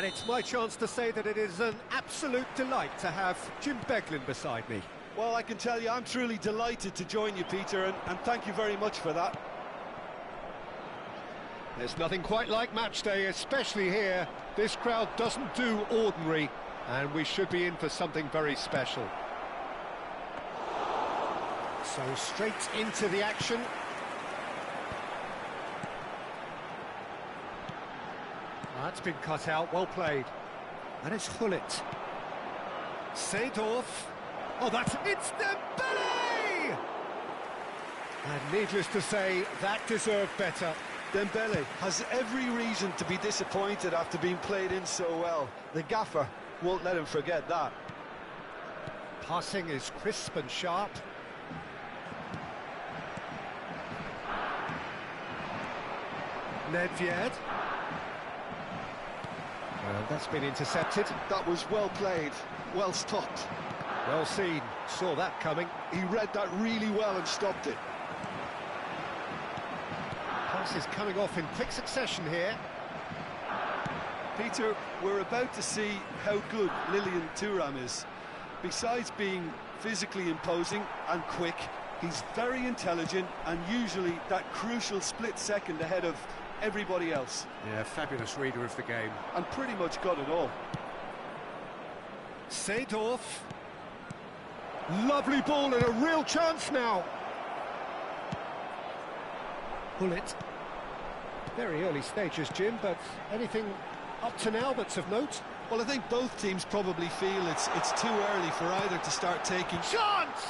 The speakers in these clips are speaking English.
it's my chance to say that it is an absolute delight to have Jim Beglin beside me. Well, I can tell you I'm truly delighted to join you, Peter, and thank you very much for that. There's nothing quite like match day, especially here. This crowd doesn't do ordinary, and we should be in for something very special. So straight into the action. That's been cut out, well played. And it's Gullit. Seedorf. Oh, it's Dembele! And needless to say, that deserved better. Dembele has every reason to be disappointed after being played in so well. The gaffer won't let him forget that. Passing is crisp and sharp. Nedved. And that's been intercepted. That was well played, well stopped. Well seen, saw that coming. He read that really well and stopped it. Pass is coming off in quick succession here. Peter, we're about to see how good Lilian Thuram is. Besides being physically imposing and quick, he's very intelligent and usually that crucial split second ahead of everybody else. Yeah, fabulous reader of the game. And pretty much got it all. Seedorf. Lovely ball and a real chance now. Gullit. Very early stages, Jim, but anything up to now that's of note? Well, I think both teams probably feel it's too early for either to start taking... Chance!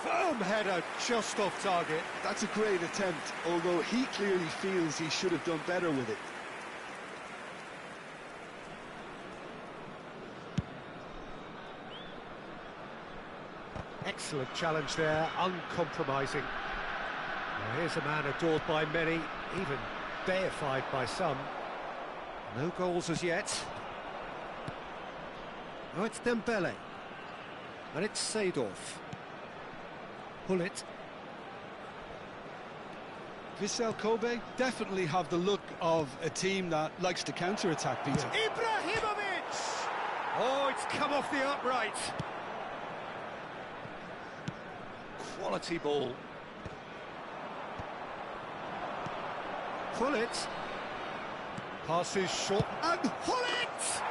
Firm header, just off target. That's a great attempt, although he clearly feels he should have done better with it. Excellent challenge there, uncompromising. Now here's a man adored by many, even deified by some. No goals as yet. Now it's Dembele. And it's Seedorf. Gullit. Vissel Kobe definitely have the look of a team that likes to counter-attack, Peter. Ibrahimovic! Oh, it's come off the upright. Quality ball. Gullit. Passes short. And Gullit!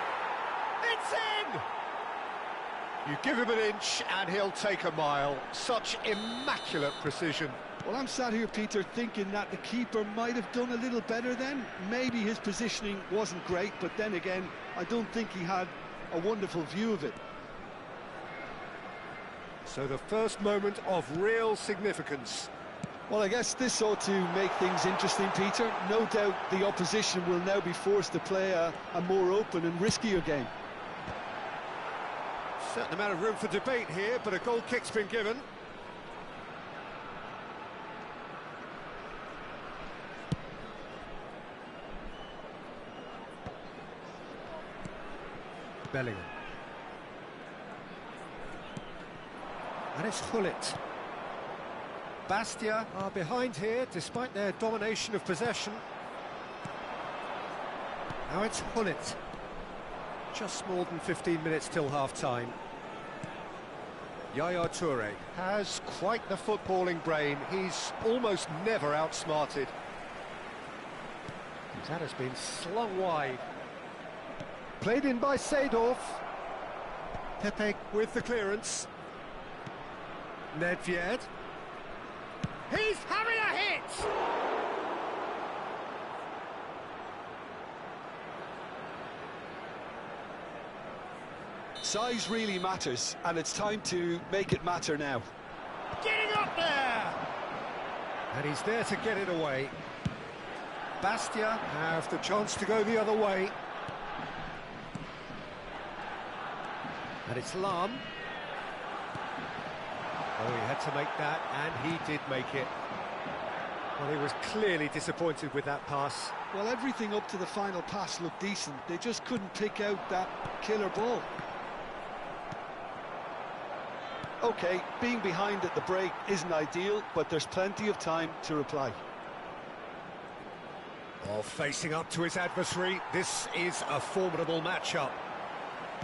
It's in! You give him an inch and he'll take a mile. Such immaculate precision. Well, I'm sat here, Peter, thinking that the keeper might have done a little better then. Maybe his positioning wasn't great, but then again, I don't think he had a wonderful view of it. So the first moment of real significance. Well, I guess this ought to make things interesting, Peter. No doubt the opposition will now be forced to play a more open and riskier game. Certain amount of room for debate here, but a goal kick's been given. Bellingham. And it's Gullit. Bastia are behind here, despite their domination of possession. Now it's Gullit. Just more than 15 minutes till half-time. Yaya Toure has quite the footballing brain. He's almost never outsmarted. That has been slung wide. Played in by Seedorf. Pepe with the clearance. Nedved. He's having a hit! Size really matters, and it's time to make it matter now. Getting up there! And he's there to get it away. Bastia have the chance to go the other way. And it's Lahm. Oh, he had to make that, and he did make it. Well, he was clearly disappointed with that pass. Well, everything up to the final pass looked decent. They just couldn't pick out that killer ball. OK, being behind at the break isn't ideal, but there's plenty of time to reply. Oh, facing up to his adversary, this is a formidable matchup.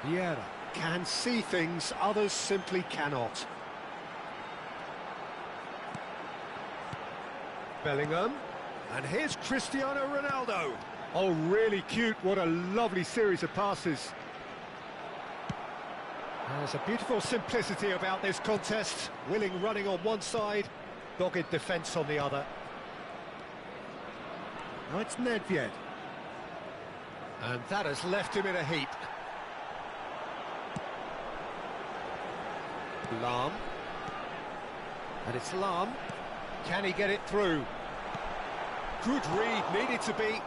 Vieira can see things others simply cannot. Bellingham, and here's Cristiano Ronaldo. Oh, really cute, what a lovely series of passes. There's a beautiful simplicity about this contest, willing running on one side, dogged defence on the other. Now it's Nedved. And that has left him in a heap. Lahm. And it's Lahm. Can he get it through? Good read, needed to be.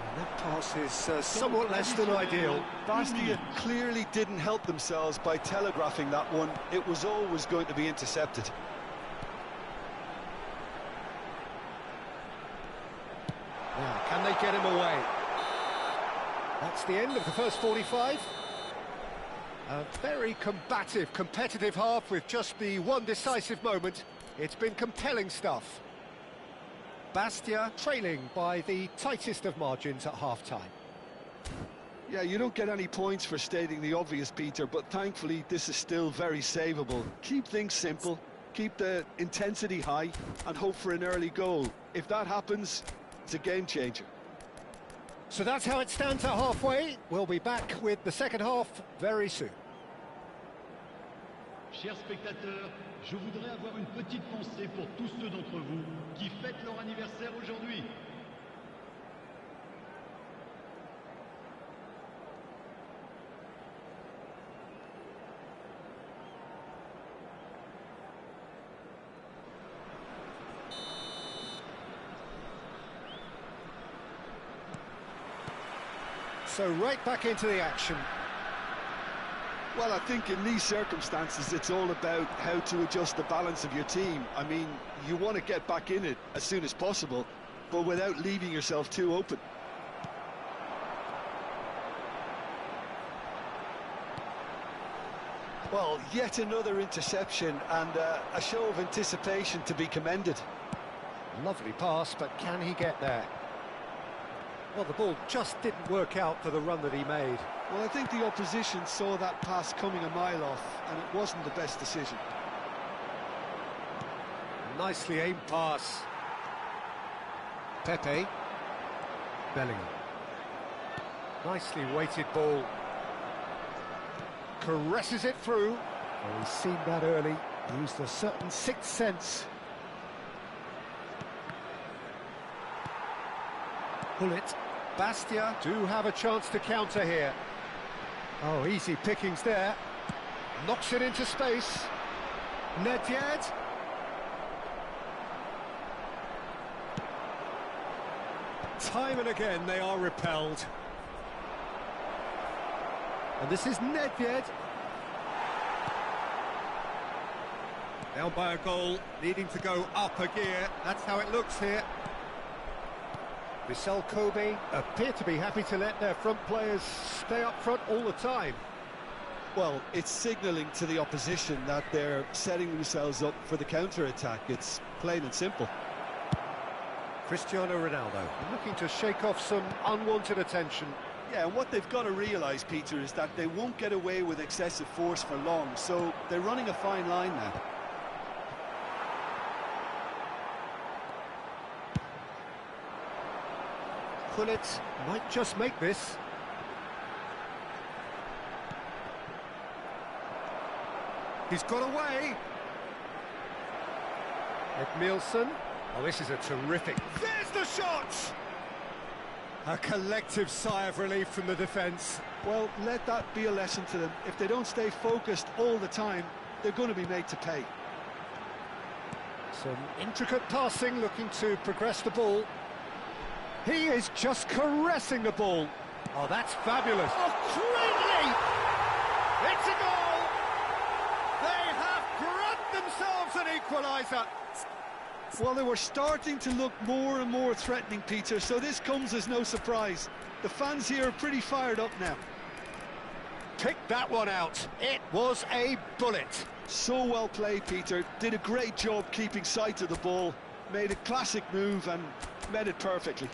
And that pass is somewhat less than ideal. Bastia clearly didn't help themselves by telegraphing that one. It was always going to be intercepted. Now, can they get him away? That's the end of the first 45. A very combative, competitive half with just the one decisive moment. It's been compelling stuff. Bastia trailing by the tightest of margins at half-time. Yeah, you don't get any points for stating the obvious, Peter, but thankfully this is still very savable. Keep things simple, keep the intensity high, and hope for an early goal. If that happens, it's a game changer. So that's how it stands at halfway. We'll be back with the second half very soon. Chers spectateurs, je voudrais avoir une petite pensée pour tous ceux d'entre vous qui fêtent leur anniversaire aujourd'hui. So right back into the action. Well, I think in these circumstances, it's all about how to adjust the balance of your team. I mean, you want to get back in it as soon as possible, but without leaving yourself too open. Well, yet another interception and a show of anticipation to be commended. Lovely pass, but can he get there? Well, the ball just didn't work out for the run that he made. Well, I think the opposition saw that pass coming a mile off, and it wasn't the best decision. Nicely aimed pass. Pepe. Bellingham. Nicely weighted ball. Caresses it through. Oh, he's seen that early. Used a certain sixth sense. Gullit. Bastia do have a chance to counter here. Oh, easy pickings there. Knocks it into space. Nedved. Time and again they are repelled. And this is Nedved. Down by a goal, needing to go up a gear. That's how it looks here. Vissel Kobe appear to be happy to let their front players stay up front all the time. Well, it's signalling to the opposition that they're setting themselves up for the counter-attack. It's plain and simple. Cristiano Ronaldo looking to shake off some unwanted attention. Yeah, and what they've got to realise, Peter, is that they won't get away with excessive force for long, so they're running a fine line now. Gullit might just make this. He's got away. Edmilson. Oh, this is a terrific... There's the shot! A collective sigh of relief from the defence. Well, let that be a lesson to them. If they don't stay focused all the time, they're going to be made to pay. Some intricate passing, looking to progress the ball. He is just caressing the ball. Oh, that's fabulous. Oh, great leap! It's a goal! They have grabbed themselves an equaliser. Well, they were starting to look more and more threatening, Peter, so this comes as no surprise. The fans here are pretty fired up now. Picked that one out. It was a bullet. So well played, Peter. Did a great job keeping sight of the ball. made a classic move and met it perfectly.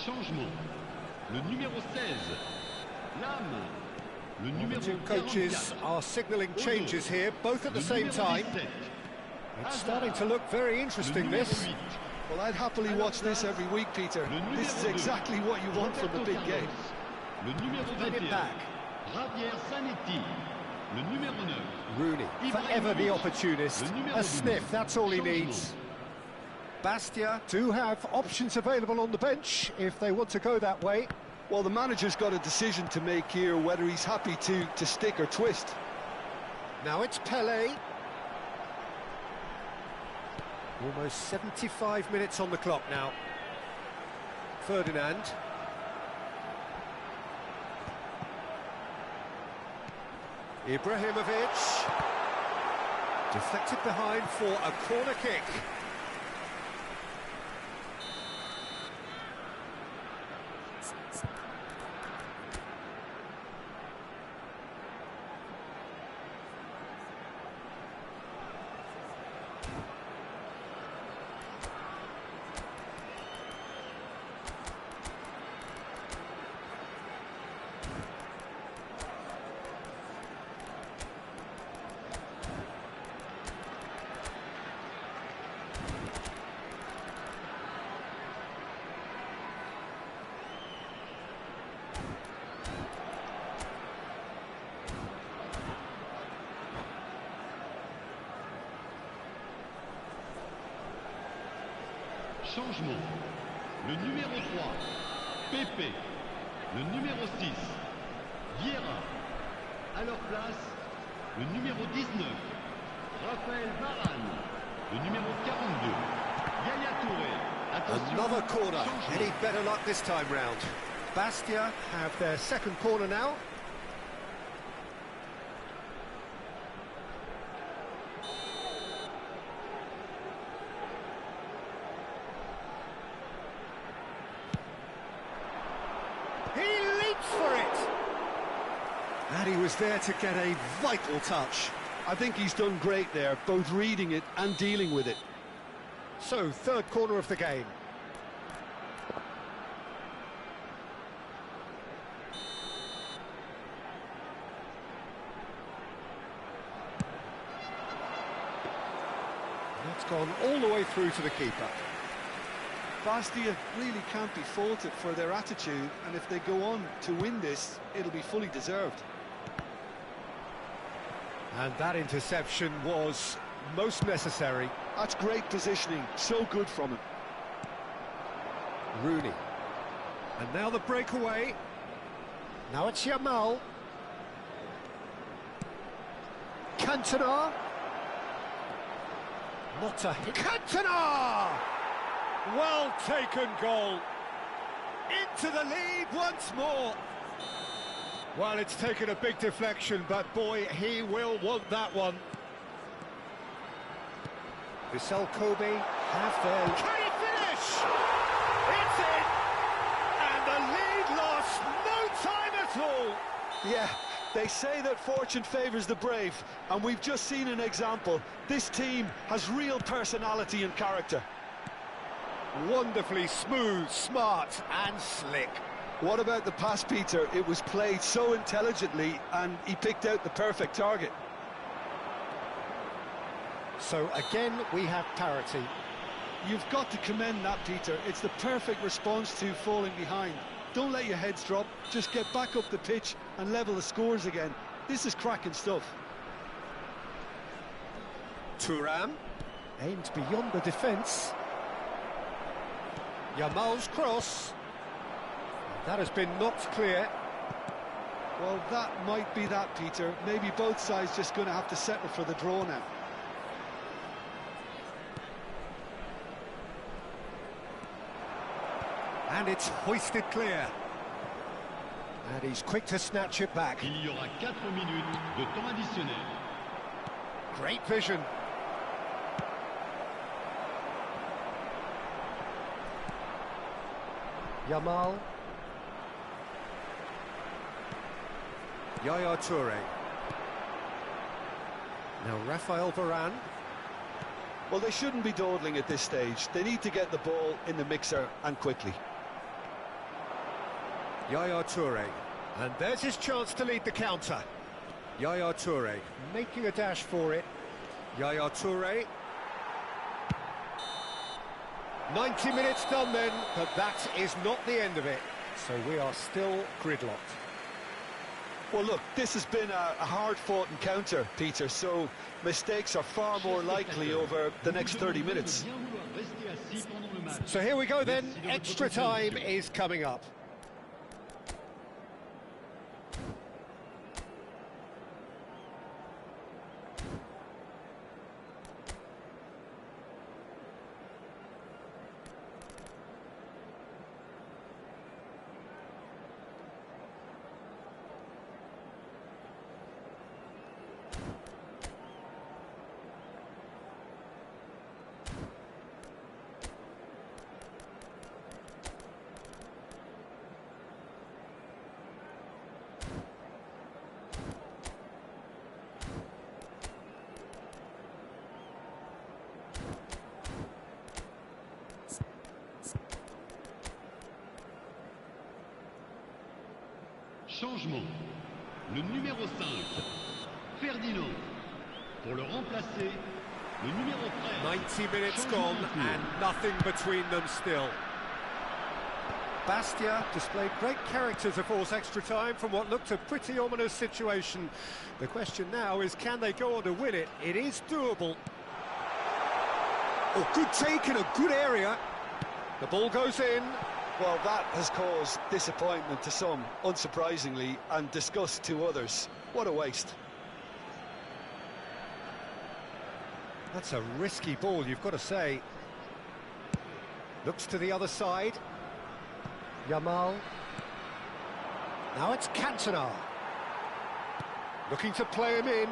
Changement. Le numéro 16, Lam. Le The numéro two coaches 44, are signalling Odo. changes here, both at the Le same numéro time. 17, It's Hazard. starting to look very Le interesting, numéro this. 8, Well, I'd happily watch this every week, Peter. Le This is numéro exactly what you want from a Roberto big game. Carlos. Le numéro Bring it 21, back. Javier Zanetti. Le numéro 9, Rooney, forever the opportunist. Le numéro A 12, sniff, that's all he changement. needs. Bastia do have options available on the bench if they want to go that way. Well, the manager's got a decision to make here, whether he's happy to stick or twist. Now it's Pele. Almost 75 minutes on the clock now. Ferdinand. Ibrahimovic. Deflected behind for a corner kick. Changement. Le numéro 3, Pepe. Le numéro 6, Vieira. À leur place, le numéro 19, Raphaël Varane. Le numéro 42, Yaya Touré. Attention, Another corner. changement. Any better luck this time round? Bastia have their second corner now. He leaps for it! And he was there to get a vital touch. I think he's done great there, both reading it and dealing with it. So, third corner of the game. That's gone all the way through to the keeper. Bastia really can't be faulted for their attitude, and if they go on to win this, it'll be fully deserved. And that interception was most necessary. That's great positioning, so good from him. Rooney. And now the breakaway. Now it's Yamal. Cantona. Not a hit. Cantona! Well taken goal. Into the lead once more. Well, it's taken a big deflection, but boy, he will want that one. Vissel Kobe have their... Can he finish? It's in! And the lead lost no time at all. Yeah, they say that fortune favours the brave, and we've just seen an example. This team has real personality and character. Wonderfully smooth, smart and slick. What about the pass, Peter? It was played so intelligently, and he picked out the perfect target. So again, we have parity. You've got to commend that, Peter. It's the perfect response to falling behind. Don't let your heads drop, just get back up the pitch and level the scores again. This is cracking stuff. Thuram aimed beyond the defence. Yamal's cross. That has been knocked clear. Well, that might be that, Peter. Maybe both sides just going to have to settle for the draw now. And it's hoisted clear. And he's quick to snatch it back. Il y aura 4 minutes de temps additionnel. Great vision. Yamal. Yaya Toure. Now Rafael Varane. Well, they shouldn't be dawdling at this stage. They need to get the ball in the mixer and quickly. Yaya Toure. And there's his chance to lead the counter. Yaya Toure making a dash for it. Yaya Toure. 90 minutes done then, but that is not the end of it. So we are still gridlocked. Well, look, this has been a hard-fought encounter, Peter, so mistakes are far more likely over the next 30 minutes. So here we go then, extra time is coming up. Changement. Le numéro 5, Ferdinand. Pour le remplacer, le numéro 13. 90 minutes gone and nothing between them still. Bastia displayed great character to force extra time from what looked a pretty ominous situation. The question now is, can they go on to win it? It is doable. Oh, good take in a good area. The ball goes in. Well, that has caused disappointment to some, unsurprisingly, and disgust to others. What a waste. That's a risky ball, you've got to say. Looks to the other side. Yamal. Now it's Cantona. Looking to play him in.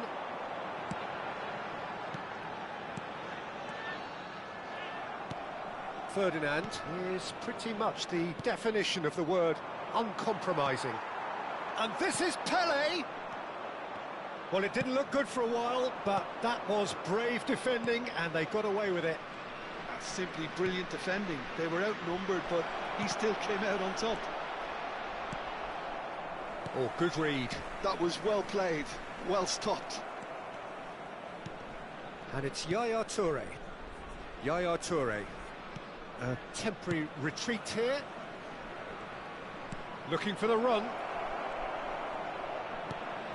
Ferdinand is pretty much the definition of the word uncompromising. And this is Pelé! Well, it didn't look good for a while, but that was brave defending, and they got away with it. That's simply brilliant defending. They were outnumbered, but he still came out on top. Oh, good read. That was well played, well stopped. And it's Yaya Toure. Yaya Toure. A temporary retreat here. Looking for the run.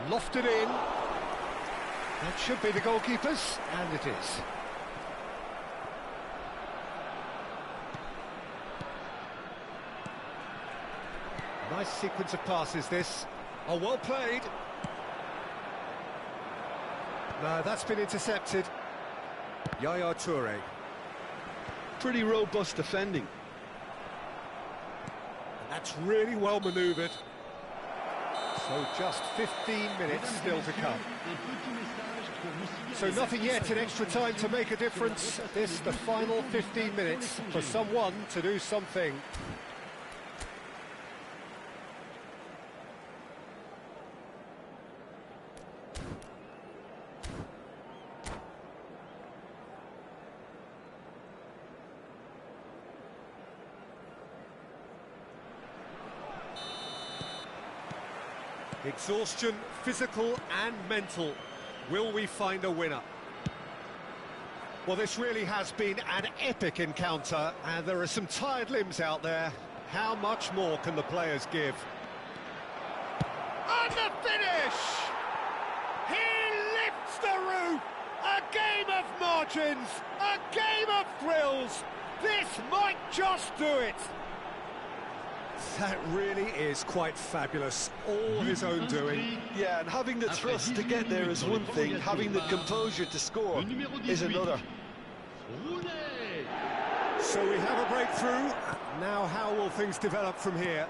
Lofted in. That should be the goalkeepers, and it is. Nice sequence of passes, this. Oh, well played. No, that's been intercepted. Yaya Toure. Pretty robust defending. And that's really well manoeuvred. So just 15 minutes still to come. So nothing yet in extra time to make a difference. This, the final 15 minutes, for someone to do something. Exhaustion, physical and mental. Will we find a winner? Well, this really has been an epic encounter, and there are some tired limbs out there. How much more can the players give? And the finish! He lifts the roof! A game of margins! A game of thrills! This might just do it! That really is quite fabulous. All his own doing. Yeah, and having the thrust to get there is one thing, having the composure to score is another. So we have a breakthrough. Now how will things develop from here?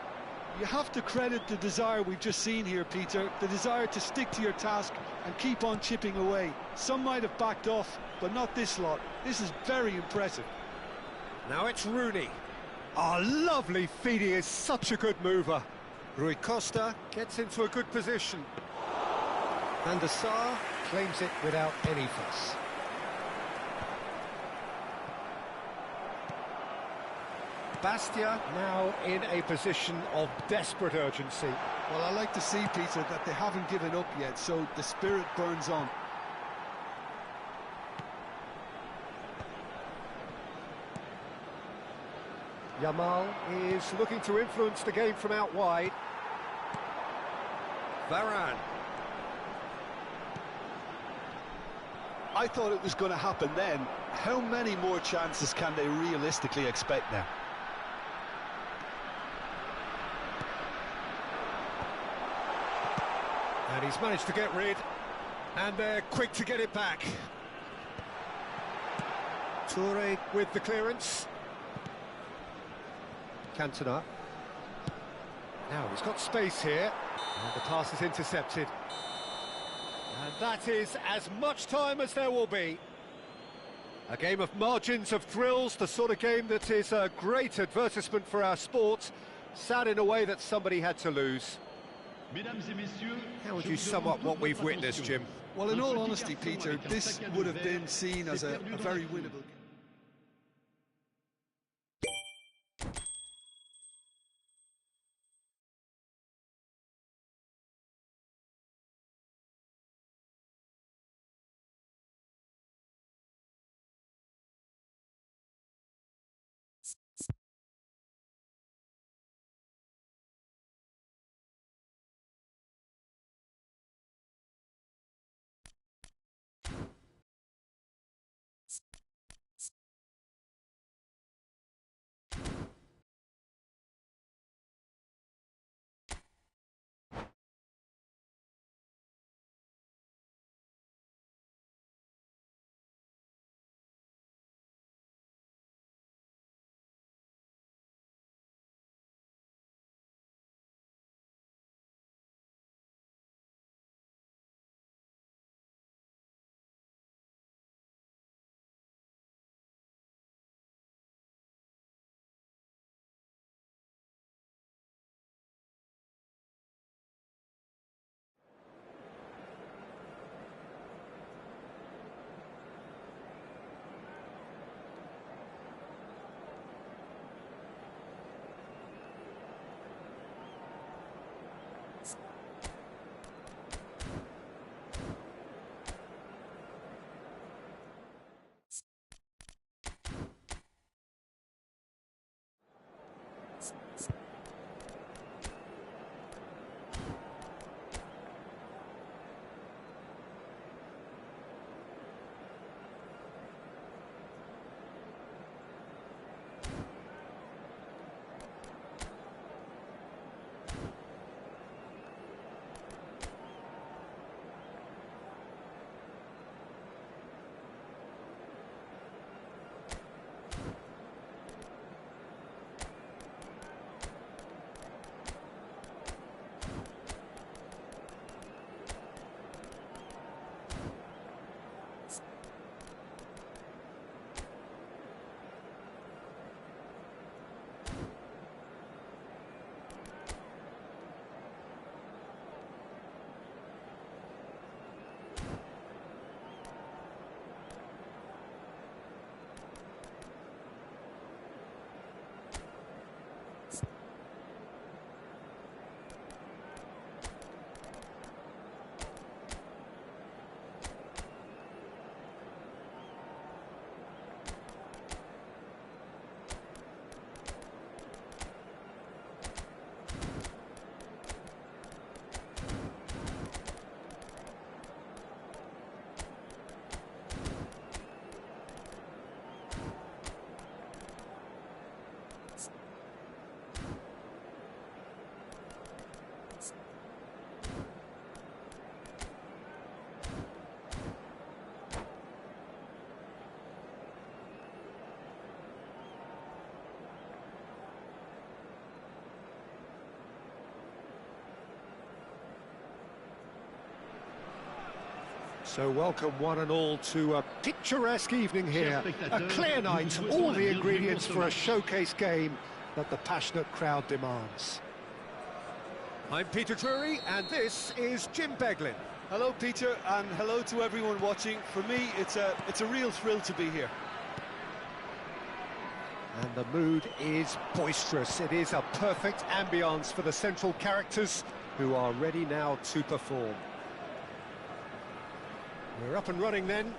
You have to credit the desire we've just seen here, Peter, the desire to stick to your task and keep on chipping away. Some might have backed off, but not this lot. This is very impressive. Now it's Rooney. Oh, lovely feed, he is such a good mover. Rui Costa gets into a good position. And the Sar claims it without any fuss. Bastia now in a position of desperate urgency. Well, I like to see, Peter, that they haven't given up yet, so the spirit burns on. Yamal is looking to influence the game from out wide. Varane. I thought it was going to happen then. How many more chances can they realistically expect now? And he's managed to get rid, and they're quick to get it back. Toure with the clearance. Cantona. Now he's got space here, and the pass is intercepted. And that is as much time as there will be. A game of margins of thrills, the sort of game that is a great advertisement for our sport. Sad in a way that somebody had to lose. How would you sum up what we've witnessed, Jim? Well, in all honesty, Peter, this would have been seen as a very winnable game. So welcome one and all to a picturesque evening here, a clear night, all the ingredients for a showcase game that the passionate crowd demands. I'm Peter Drury and this is Jim Beglin. Hello Peter, and hello to everyone watching. For me, it's a real thrill to be here. And the mood is boisterous. It is a perfect ambience for the central characters who are ready now to perform. We're up and running then.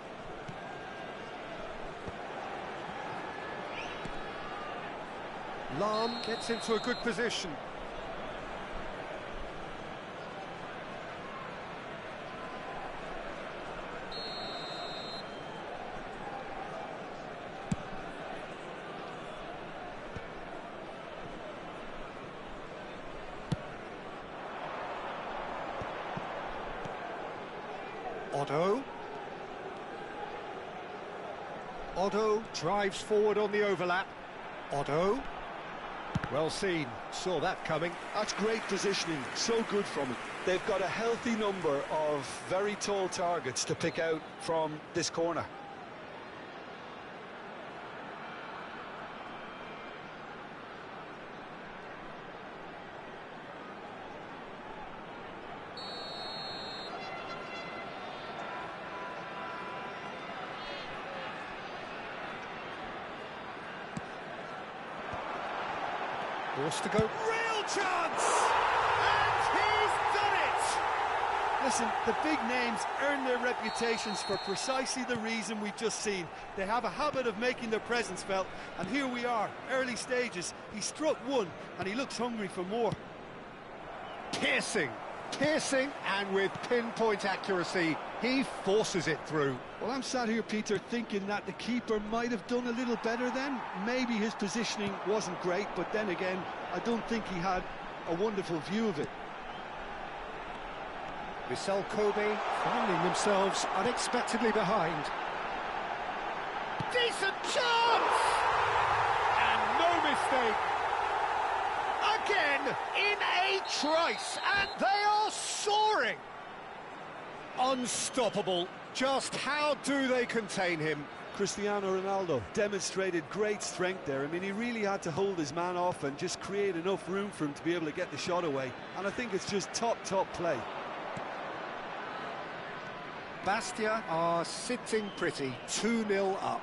Lahm gets into a good position. Otto drives forward on the overlap. Otto, well seen, saw that coming. That's great positioning, so good from him. They've got a healthy number of very tall targets to pick out from this corner. Forced to go, real chance! And he's done it! Listen, the big names earn their reputations for precisely the reason we've just seen. They have a habit of making their presence felt, and here we are, early stages. He struck one, and he looks hungry for more. Piercing, and with pinpoint accuracy, he forces it through. Well, I'm sat here, Peter, thinking that the keeper might have done a little better then. Maybe his positioning wasn't great, but then again, I don't think he had a wonderful view of it. Vissel Kobe finding themselves unexpectedly behind. Decent chance! And no mistake. Again, in a trice, and they are soaring. Unstoppable. Just how do they contain him? Cristiano Ronaldo demonstrated great strength there. I mean, he really had to hold his man off and just create enough room for him to be able to get the shot away. And I think it's just top play. Bastia are sitting pretty, 2-0 up.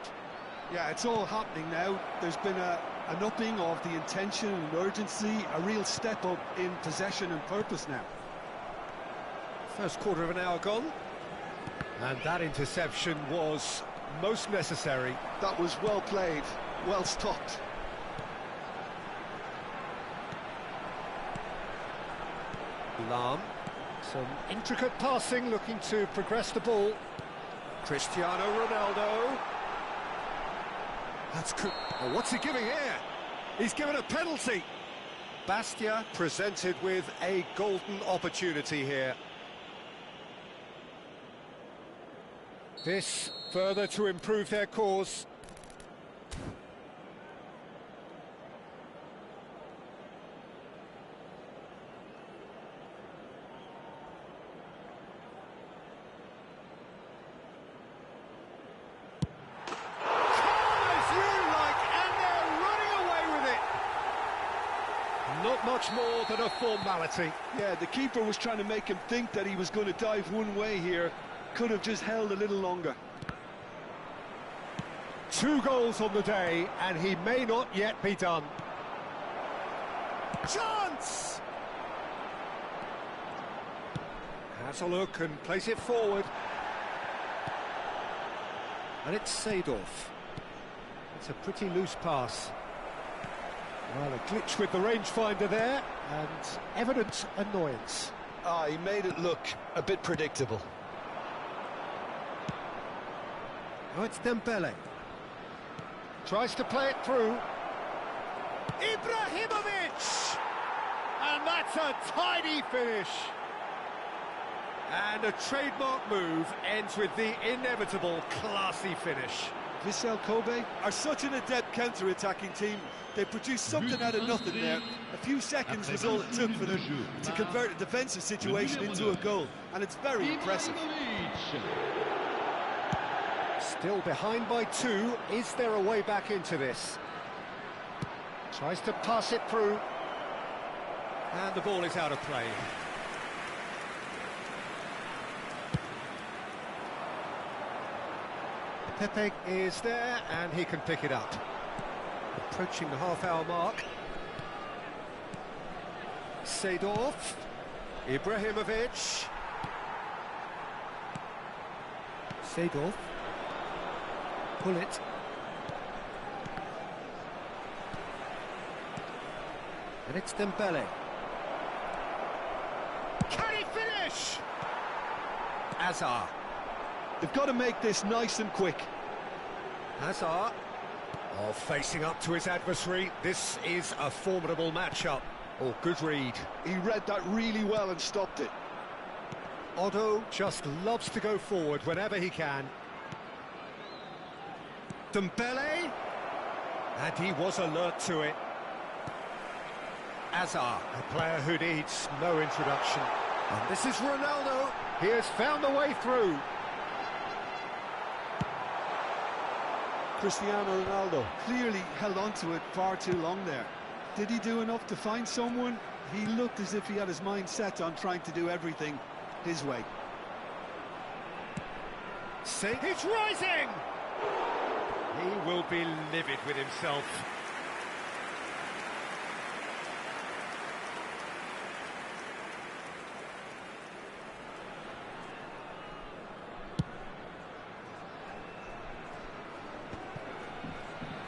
Yeah, it's all happening now. There's been an upping of the intention and urgency, a real step up in possession and purpose now. First quarter of an hour gone. And that interception was most necessary. That was well played, well stopped. Lahm, some intricate passing, looking to progress the ball. Cristiano Ronaldo. That's good. Oh, what's he giving here? He's given a penalty. Bastia presented with a golden opportunity here. This further to improve their cause. Not much more than a formality. Yeah, the keeper was trying to make him think that he was going to dive one way here. Could have just held a little longer. 2 goals on the day, and he may not yet be done. Chance! Has a look and plays it forward. And it's Seedorf. It's a pretty loose pass. Well, a glitch with the rangefinder there, and evident annoyance. He made it look a bit predictable. Now it's Dembele. Tries to play it through. Ibrahimovic! And that's a tidy finish. And a trademark move ends with the inevitable classy finish. Vissel Kobe are such an adept counter-attacking team. They produced something out of nothing there. A few seconds was all it took for them to convert a defensive situation into a goal, and it's very impressive. Still behind by 2. Is there a way back into this? Tries to pass it through. And the ball is out of play. Pepe is there, and he can pick it up. Approaching the half-hour mark. Seedorf. Ibrahimovic. Seedorf. Pull it. And it's Dembele. Can he finish? Hazard. They've got to make this nice and quick. Hazard. Oh, facing up to his adversary. This is a formidable matchup. Oh, good read. He read that really well and stopped it. Otto just loves to go forward whenever he can. Dembele. And he was alert to it. Hazard, a player who needs no introduction. And this is Ronaldo. He has found a way through. Cristiano Ronaldo clearly held on to it far too long there. Did he do enough to find someone? He looked as if he had his mind set on trying to do everything his way. He's rising! He will be livid with himself.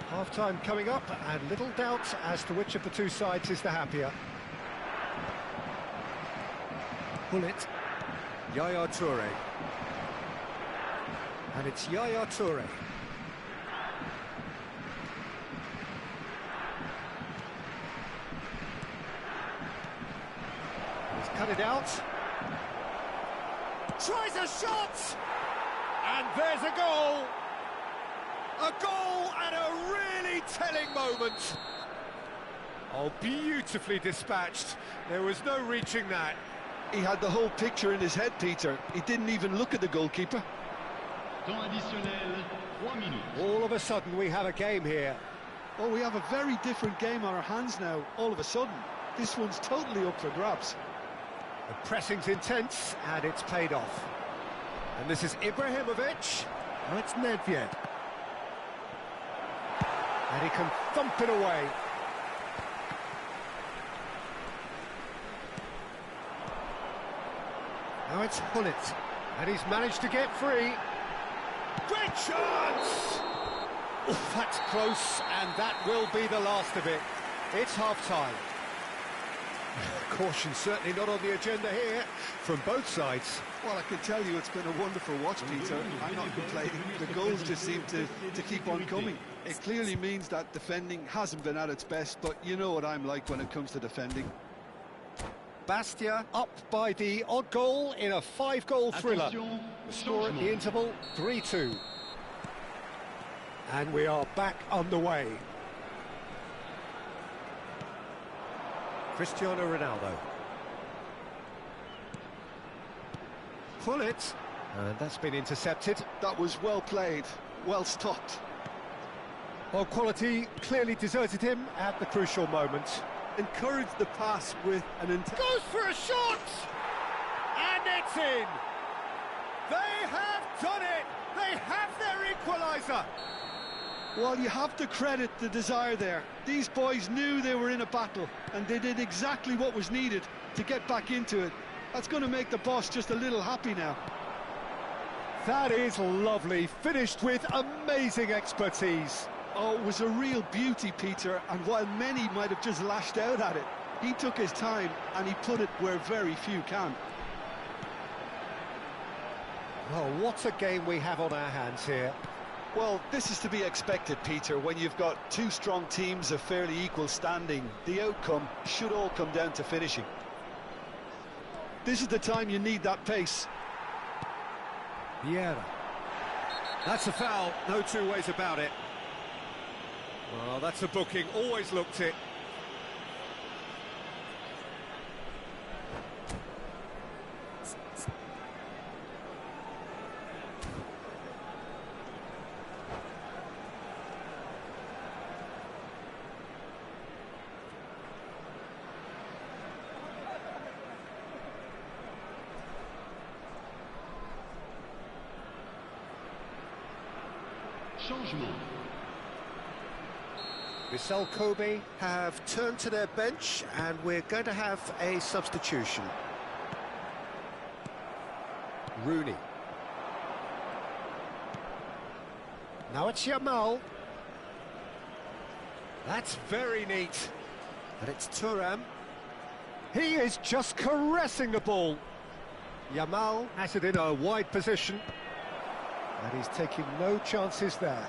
Half-time coming up, and little doubt as to which of the two sides is the happier. Pull it. Yaya Toure. And it's Yaya Toure. He's cut it out. Tries a shot! And there's a goal! A goal at a really telling moment. Oh, beautifully dispatched. There was no reaching that. He had the whole picture in his head, Peter. He didn't even look at the goalkeeper. Temps additionnel, 3 minutes. All of a sudden we have a game here. Oh, we have a very different game on our hands now, all of a sudden. This one's totally up for grabs. The pressing's intense, and it's paid off. And this is Ibrahimovic. Now it's Nedved. And he can thump it away. Now it's Hullet. And he's managed to get free. Great chance! Oof, that's close, and that will be the last of it. It's half-time. Caution certainly not on the agenda here from both sides. Well, I can tell you it's been a wonderful watch, Peter. I'm not complaining. The goals just seem to keep on coming. It clearly means that defending hasn't been at its best, but you know what I'm like when it comes to defending. Bastia up by the odd goal in a 5-goal thriller. The score at the interval, 3-2. And we are back underway. Cristiano Ronaldo. Pull it. And that's been intercepted. That was well played, well stopped. Well, quality clearly deserted him at the crucial moment. Encouraged the pass with an goes for a shot! And it's in! They have done it! They have their equaliser! Well, you have to credit the desire there. These boys knew they were in a battle, and they did exactly what was needed to get back into it. That's going to make the boss just a little happy now. That is lovely, finished with amazing expertise. Oh, it was a real beauty, Peter, and while many might have just lashed out at it, he took his time and he put it where very few can. Well, what a game we have on our hands here. Well, this is to be expected, Peter, when you've got two strong teams of fairly equal standing. The outcome should all come down to finishing. This is the time you need that pace. Vieira. That's a foul, no two ways about it. Well, that's a booking, always looked it. Changement. Vissel Kobe have turned to their bench and we're going to have a substitution. Rooney. Now it's Yamal. That's very neat. And it's Thuram. He is just caressing the ball. Yamal has it in a wide position. And he's taking no chances there.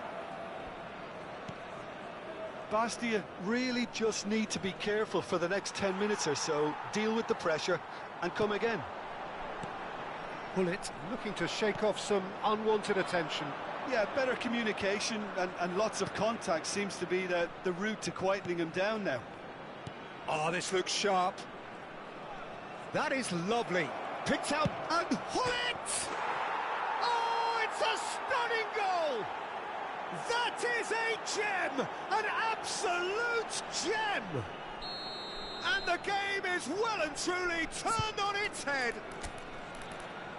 Bastia really just need to be careful for the next 10 minutes or so, deal with the pressure and come again. Gullit looking to shake off some unwanted attention. Yeah, better communication and lots of contact seems to be the route to quietening him down now. Oh, this looks sharp. That is lovely. Picked out and Gullit! Oh, it's a stunning goal! That is a gem! An absolute gem! And the game is well and truly turned on its head.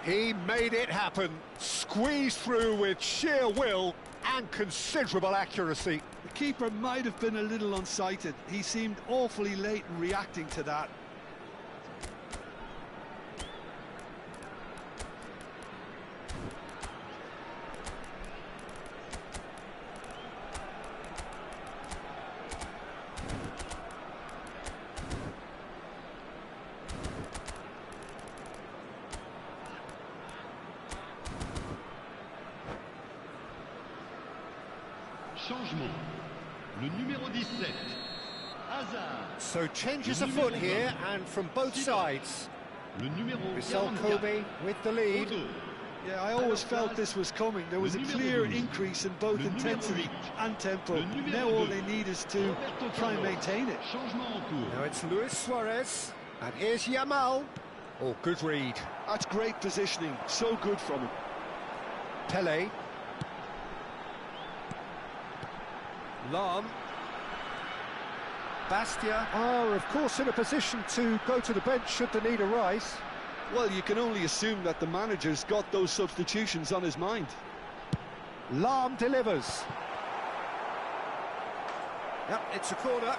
He made it happen, squeezed through with sheer will and considerable accuracy. The keeper might have been a little unsighted. He seemed awfully late in reacting to that. Changement. Le numéro 17. Hazard. So changes afoot here and from both sides. Le numéro Vissel 44. Kobe with the lead. Odo. Yeah, I always felt this was coming. There was a clear increase in both intensity and tempo. Now all they need is to try and maintain it. Changement en cours. Now it's Luis Suarez, and here's Yamal. Oh, good read. That's great positioning, so good from him. Pele. Lam. Bastia are, of course, in a position to go to the bench should the need arise. Well, you can only assume that the manager's got those substitutions on his mind. Lam delivers. Yep, it's a corner.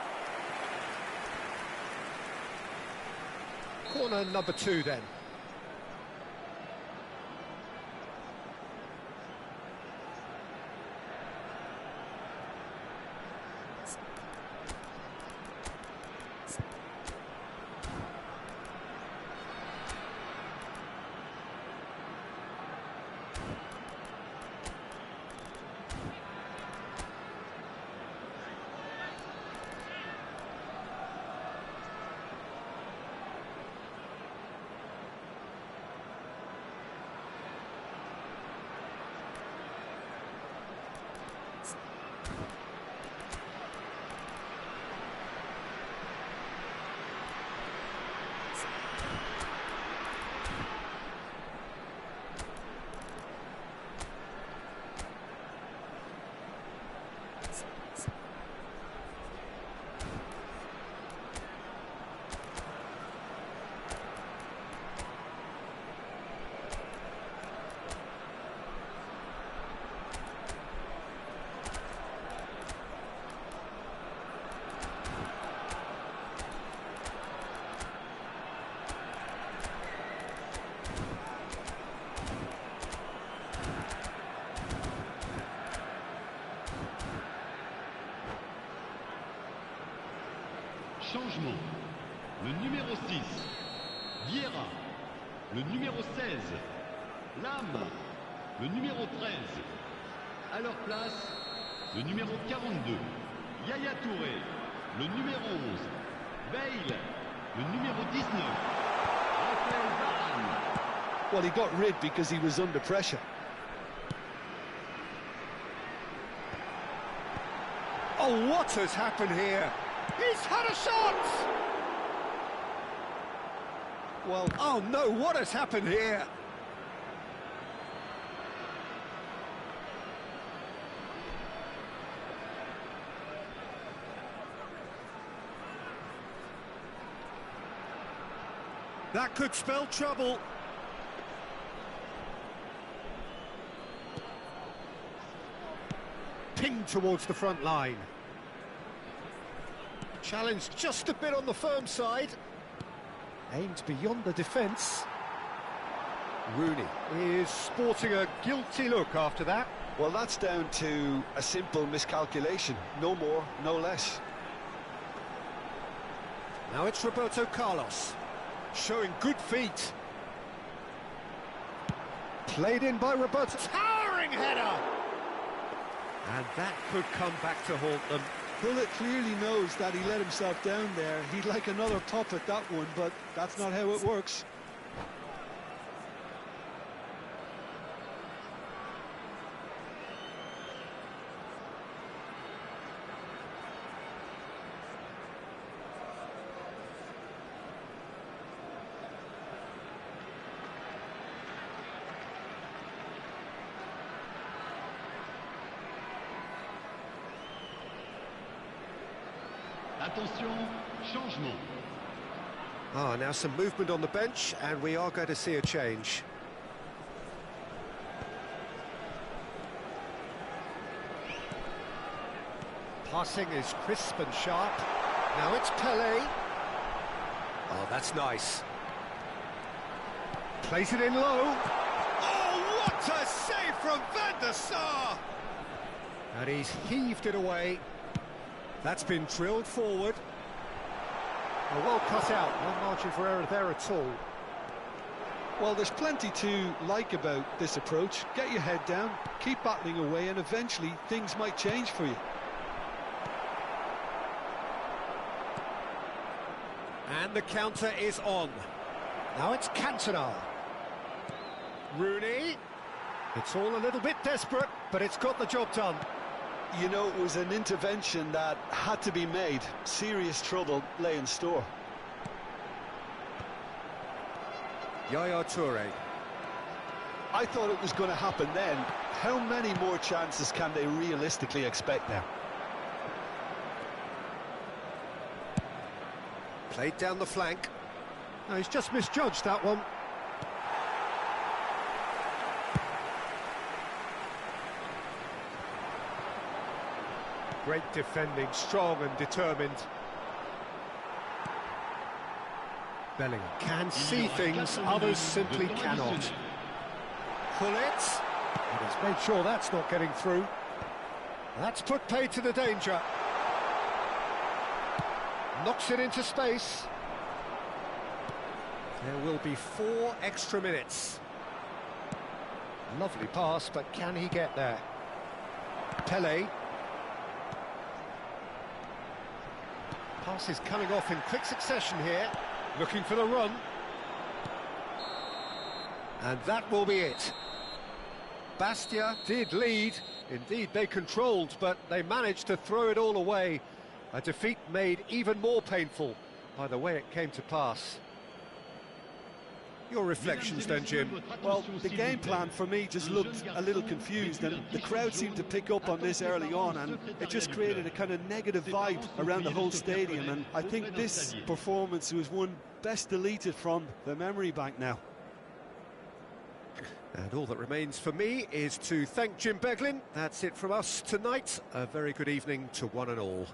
Corner number 2 then. Changement. Le numéro 6. Vieira. Le numéro 16. Lam. Le numéro 13. À leur place, le numéro 42. Yaya Touré. Le numéro 11. Bale. Le numéro 19. Raphaël Varane. Well, he got rid because he was under pressure. Oh, what has happened here? He's had a shot! Well, Oh no, what has happened here? That could spell trouble. pinged towards the front line. Challenged just a bit on the firm side. Aimed beyond the defence. Rooney is sporting a guilty look after that. Well, that's down to a simple miscalculation. No more, no less. Now it's Roberto Carlos, showing good feet. Played in by Roberto. Towering header! And that could come back to haunt them. Gullit clearly knows that he let himself down there. He'd like another pop at that one, but that's not how it works. Attention, changement. Now some movement on the bench, and we are going to see a change. Passing is crisp and sharp. Now it's Pelé. Oh, that's nice. Plays it in low. Oh, what a save from Van der Sar! And he's heaved it away. That's been drilled forward. Oh, well cut out, no margin for error there at all. Well, there's plenty to like about this approach. Get your head down, keep battling away, and eventually things might change for you. And the counter is on. Now it's Cantona. Rooney. It's all a little bit desperate, but it's got the job done. You know, it was an intervention that had to be made. Serious trouble lay in store. Yaya Toure. I thought it was going to happen then. How many more chances can they realistically expect now? Played down the flank. No, he's just misjudged that one. Great defending, strong and determined. Bellingham can see things others simply cannot. Gullit, and he's made sure that's not getting through. That's put paid to the danger. Knocks it into space. There will be 4 extra minutes. Lovely pass, but can he get there? Pelé. Pass is coming off in quick succession here, looking for the run. And that will be it. Bastia did lead, indeed they controlled, but they managed to throw it all away. A defeat made even more painful by the way it came to pass. Your reflections then, Jim? Well, the game plan for me just looked a little confused, and the crowd seemed to pick up on this early on, and it just created a kind of negative vibe around the whole stadium, and I think this performance was one best deleted from the memory bank now. And all that remains for me is to thank Jim Beglin. That's it from us tonight. A very good evening to one and all.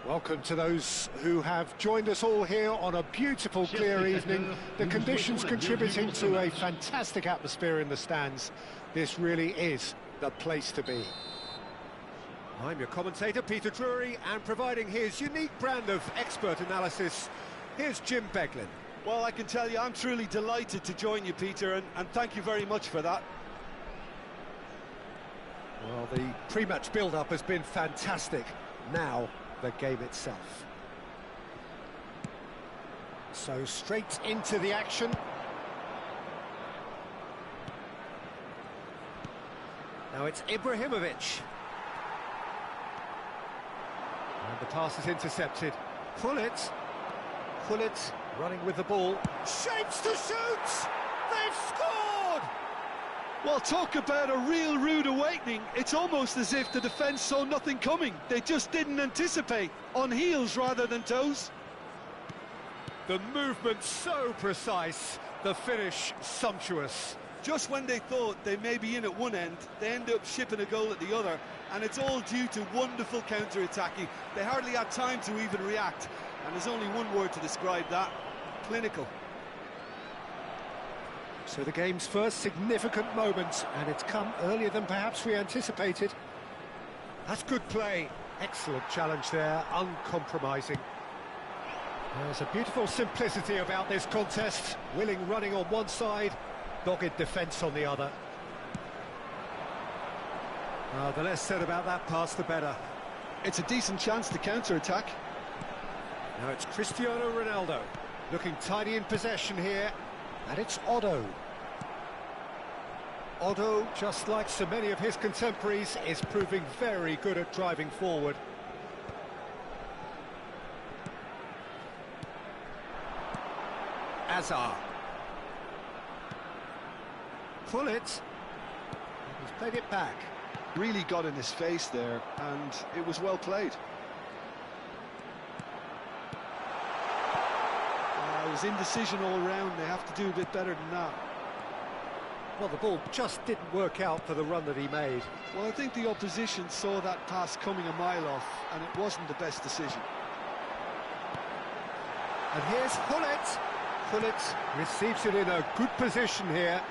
Welcome to those who have joined us all here on a beautiful, clear evening. The conditions contributing to a fantastic atmosphere in the stands. This really is the place to be. I'm your commentator, Peter Drury, and providing his unique brand of expert analysis, here's Jim Beglin. Well, I can tell you I'm truly delighted to join you, Peter, and thank you very much for that. Well, the pre-match build-up has been fantastic. Now, the game itself. So, straight into the action. Now it's Ibrahimovic. And the pass is intercepted. Gullit running with the ball. Shapes to shoot! They've scored! Well, talk about a real rude awakening. It's almost as if the defence saw nothing coming. They just didn't anticipate. On heels rather than toes. The movement so precise, the finish sumptuous. Just when they thought they may be in at one end, they end up shipping a goal at the other, and it's all due to wonderful counter-attacking. They hardly had time to even react, and there's only one word to describe that: clinical. So the game's first significant moment, and it's come earlier than perhaps we anticipated. That's good play. Excellent challenge there, uncompromising. There's a beautiful simplicity about this contest. Willing running on one side, dogged defence on the other. The less said about that pass, the better. It's a decent chance to counter-attack. Now it's Cristiano Ronaldo, looking tidy in possession here, and it's Oddo. Oddo, just like so many of his contemporaries, is proving very good at driving forward. Azar. Gullit. He's played it back. Really got in his face there, and it was well played. It was indecision all round. They have to do a bit better than that. Well, the ball just didn't work out for the run that he made. Well, I think the opposition saw that pass coming a mile off, and it wasn't the best decision. And here's Gullit. Gullit receives it in a good position here.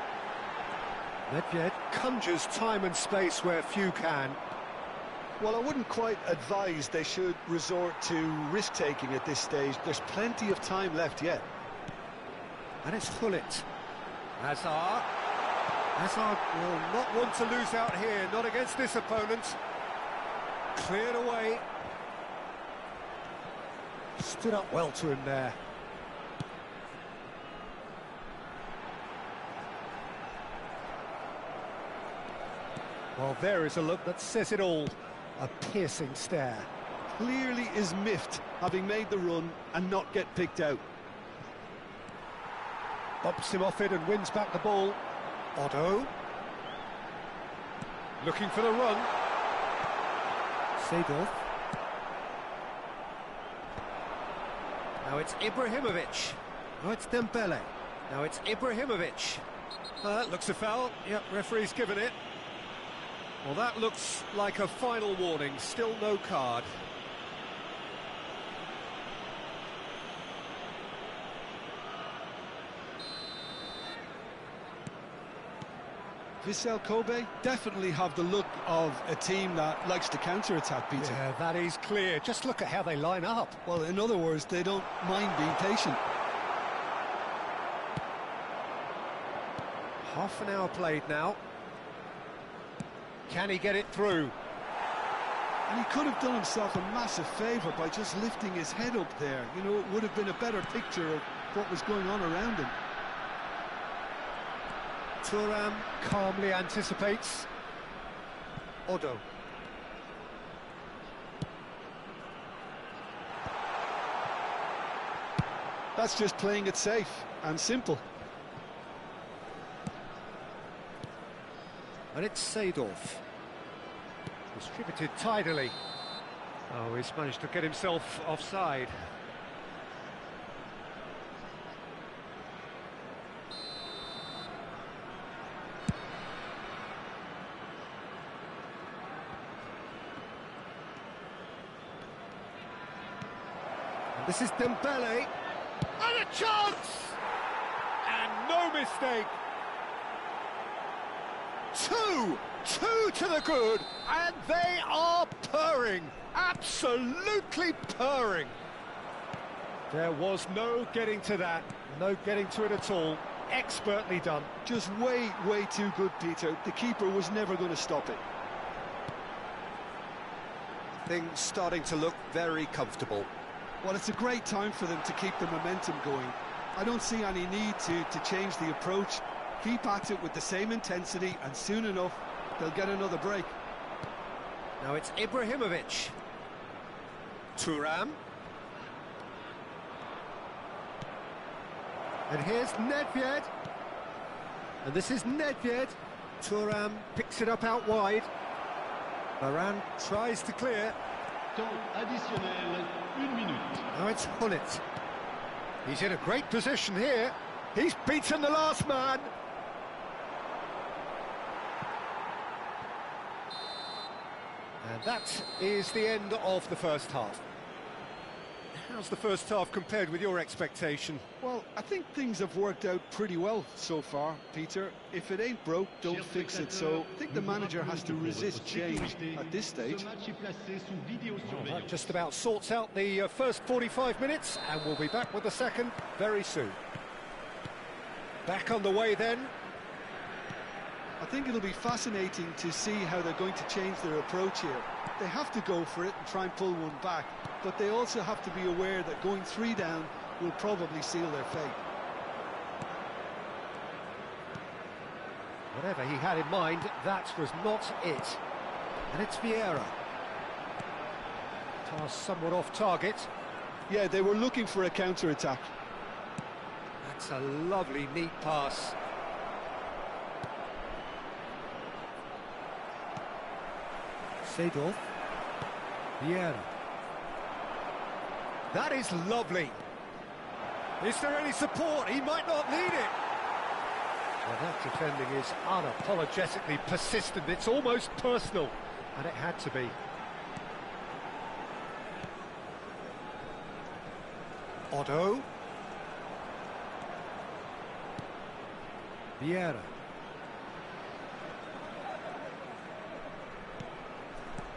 Nedved conjures time and space where few can. Well, I wouldn't quite advise they should resort to risk-taking at this stage. There's plenty of time left yet. And it's Gullit. Hazard. Hazard will not want to lose out here, not against this opponent. Cleared away. Stood up well to him there. Well, there is a look that says it all. A piercing stare. Clearly is miffed, having made the run and not get picked out. Bumps him off it and wins back the ball. Oddo. Looking for the run. Seedorf. Now it's Ibrahimovic. Now it's Dembele. Now it's Ibrahimovic. Looks a foul. Yep, referee's given it. Well, that looks like a final warning. Still no card. Vissel Kobe definitely have the look of a team that likes to counter-attack, Peter. Yeah, that is clear. Just look at how they line up. Well, in other words, they don't mind being patient. Half an hour played now. Can he get it through? And he could have done himself a massive favour by just lifting his head up there. You know, it would have been a better picture of what was going on around him. Thuram calmly anticipates. Oddo. That's just playing it safe and simple. And it's Seedorf. Distributed tidily. Oh, he's managed to get himself offside. This is Dembele. And a chance! And no mistake. Two to the good, and they are purring. Absolutely purring. There was no getting to that. No getting to it at all. Expertly done. Just way too good, Peter. The keeper was never going to stop it. Things starting to look very comfortable. Well, it's a great time for them to keep the momentum going. I don't see any need to change the approach. Keep at it with the same intensity, and soon enough, they'll get another break. Now it's Ibrahimovic. Thuram. And here's Nedved. And this is Nedved. Thuram picks it up out wide. Varane tries to clear. Temps additionnel, 1 minute. Now it's Hullet. He's in a great position here. He's beaten the last man. And that is the end of the first half. How's the first half compared with your expectation? Well, I think things have worked out pretty well so far, Peter. If it ain't broke, don't fix it. So I think the manager has to resist change at this stage. Well, that just about sorts out the first 45 minutes, and we'll be back with the second very soon. Back on the way then. I think it'll be fascinating to see how they're going to change their approach here. They have to go for it and try and pull one back, but they also have to be aware that going 3 down will probably seal their fate. Whatever he had in mind, that was not it. And it's Vieira. Pass somewhat off target. Yeah, they were looking for a counter-attack. That's a lovely, neat pass. Seedorf. Vieira. That is lovely. Is there any support? He might not need it. Well, that defending is unapologetically persistent. It's almost personal, and it had to be. Otto. Vieira.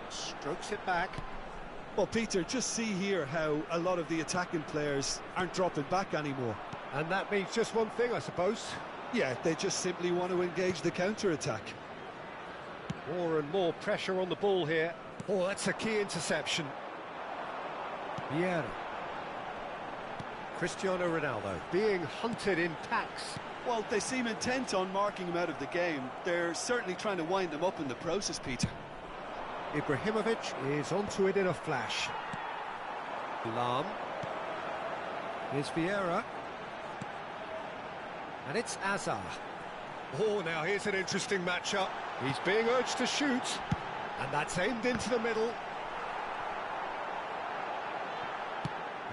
Strokes it back. Well, Peter, just see here how a lot of the attacking players aren't dropping back anymore. And that means just one thing, I suppose. Yeah, they just simply want to engage the counter-attack. More and more pressure on the ball here. Oh, that's a key interception. Vieira. Cristiano Ronaldo being hunted in packs. Well, they seem intent on marking him out of the game. They're certainly trying to wind them up in the process, Peter. Ibrahimovic is onto it in a flash. Lahm. Here's Vieira. And it's Azar. Oh, now here's an interesting matchup. He's being urged to shoot. And that's aimed into the middle.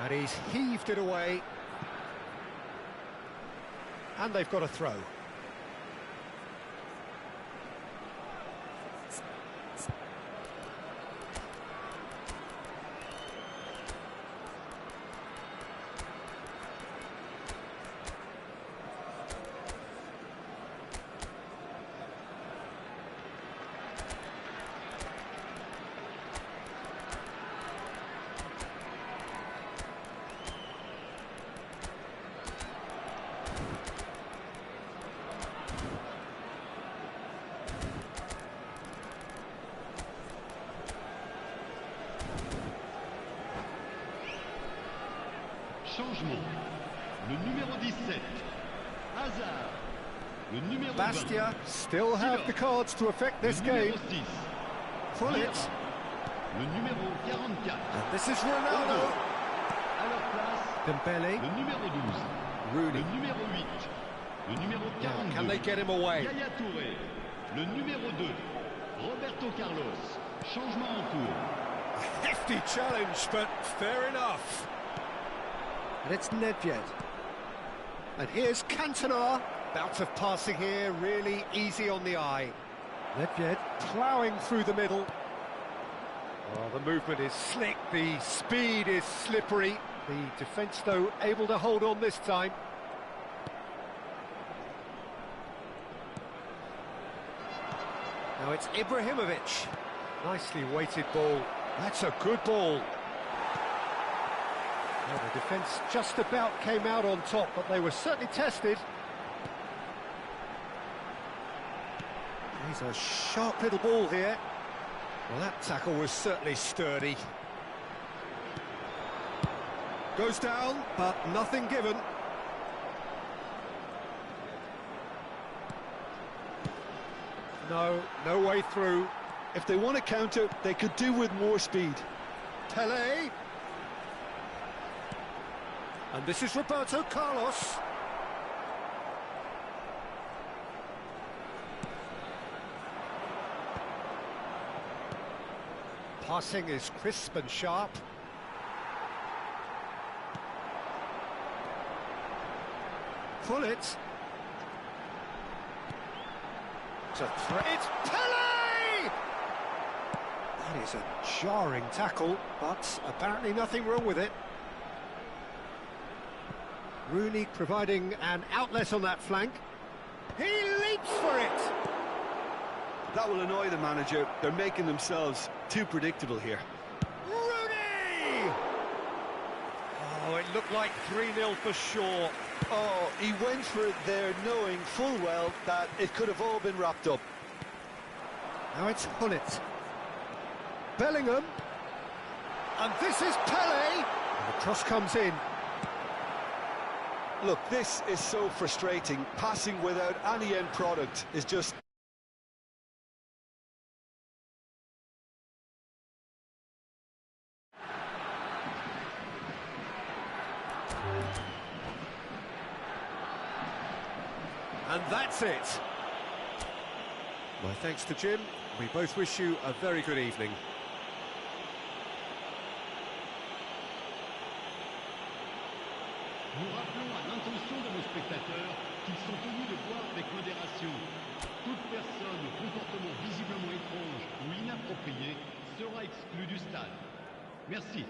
And he's heaved it away. And they've got a throw. Changement. Le numéro 17, Hazard. Le numéro 20, Bastia still have the cards to affect this le numéro game. 6, Pull it. Vieira. Le numéro 44, And this is Ronaldo. à leur place, Dembele. le numéro 12, Rooney. le numéro 8, le numéro Now, 42, can they get him away? Yaya Touré, le numéro 2, Roberto Carlos. Changement en cours. A hefty challenge, but fair enough. And it's Nedved. And here's Cantona. Bout of passing here, really easy on the eye. Nedved ploughing through the middle. Oh, the movement is slick, the speed is slippery. The defence, though, able to hold on this time. Now it's Ibrahimovic. Nicely weighted ball. That's a good ball. Well, the defence just about came out on top, but they were certainly tested. He's a sharp little ball here. Well, that tackle was certainly sturdy. Goes down, but nothing given. No way through. If they want to counter, they could do with more speed. Pelé. And this is Roberto Carlos. Passing is crisp and sharp. Pull it. It's Pelé! That is a jarring tackle, but apparently nothing wrong with it. Rooney providing an outlet on that flank. He leaps for it! That will annoy the manager. They're making themselves too predictable here. Rooney! Oh, it looked like 3-0 for sure. Oh, he went for it there, knowing full well that it could have all been wrapped up. Now it's Hullet. Bellingham. And this is Pelé! And the cross comes in. Look, this is so frustrating. Passing without any end product is just... And that's it. My thanks to Jim. We both wish you a very good evening. Nous rappelons à l'intention de nos spectateurs qu'ils sont tenus de boire avec modération. Toute personne au comportement visiblement étrange ou inapproprié sera exclue du stade. Merci.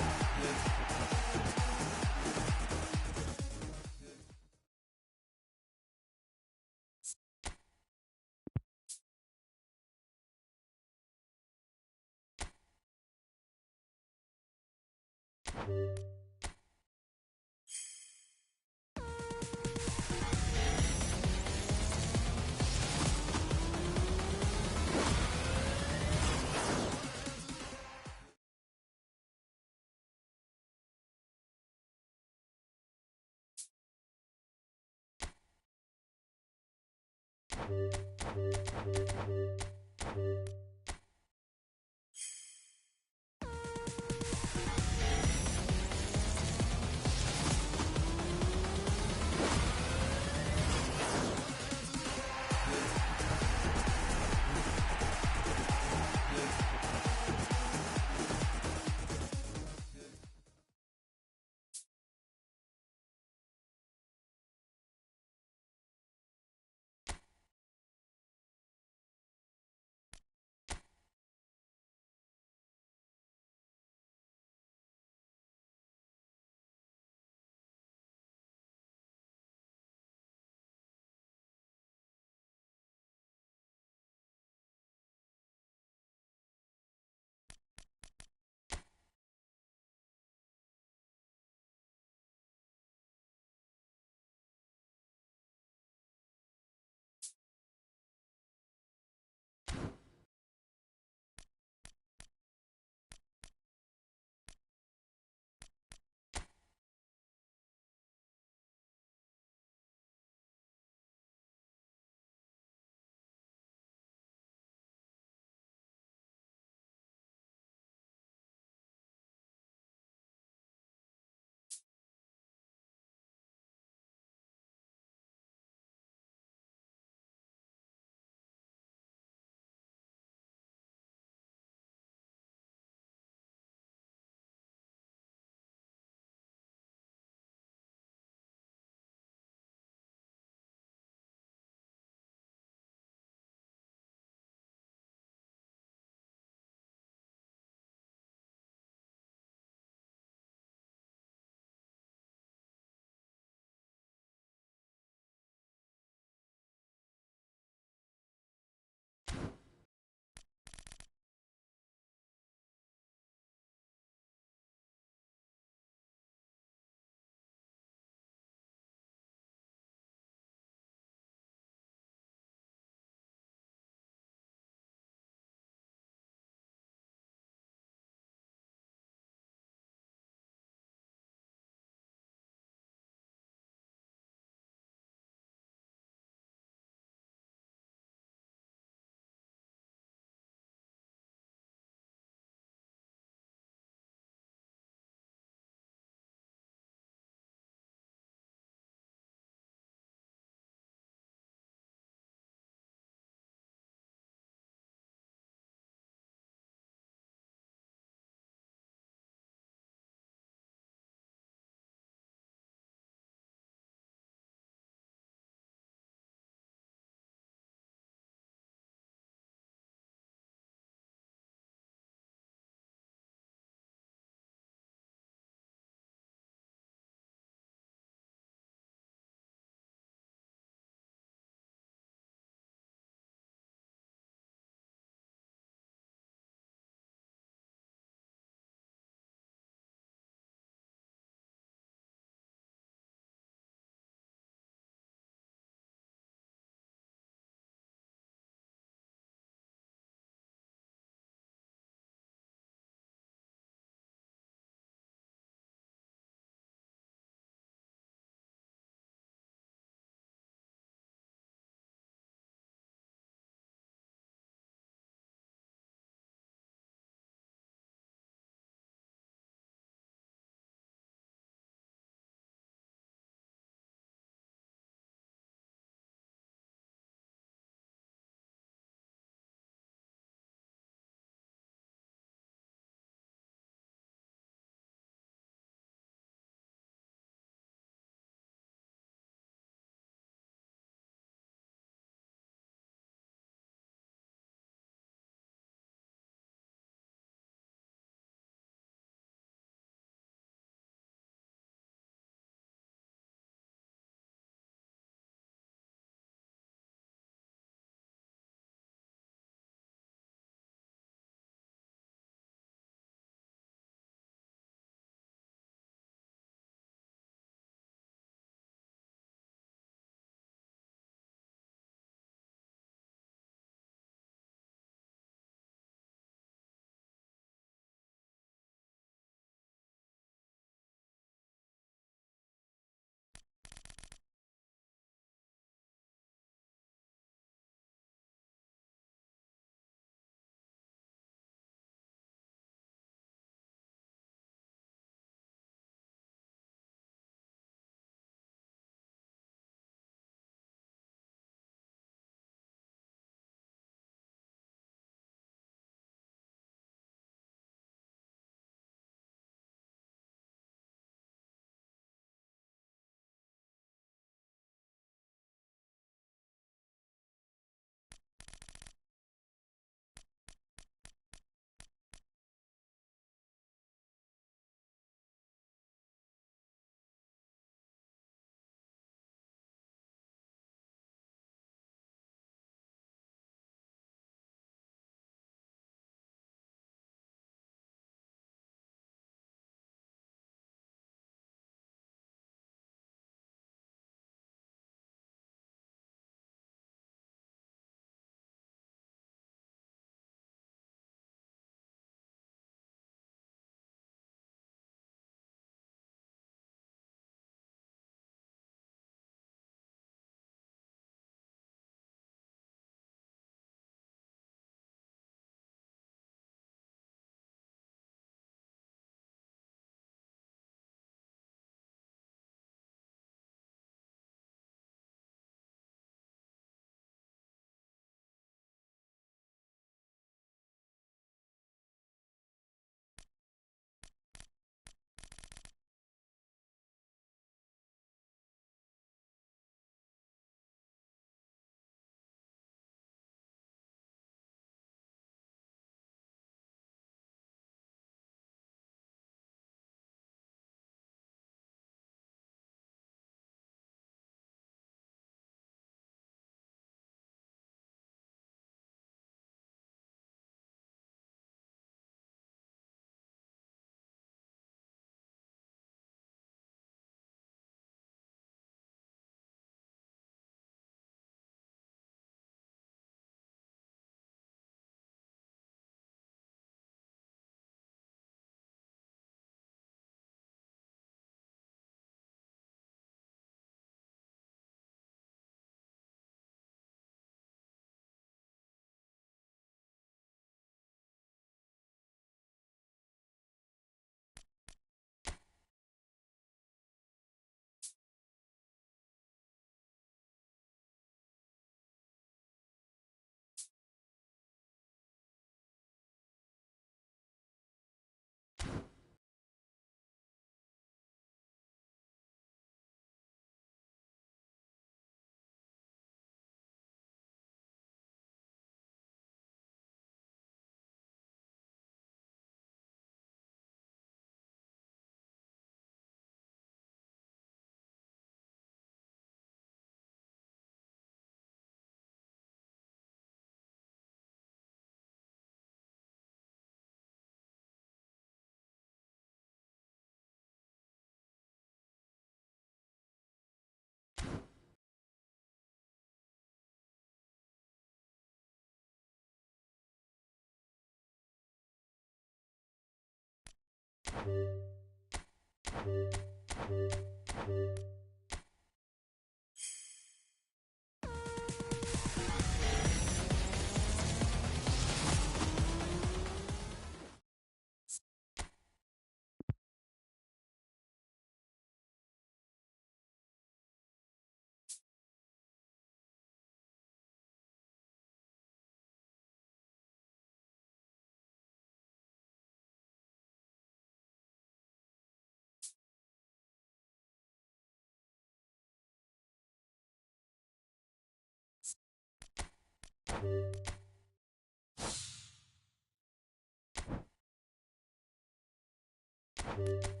You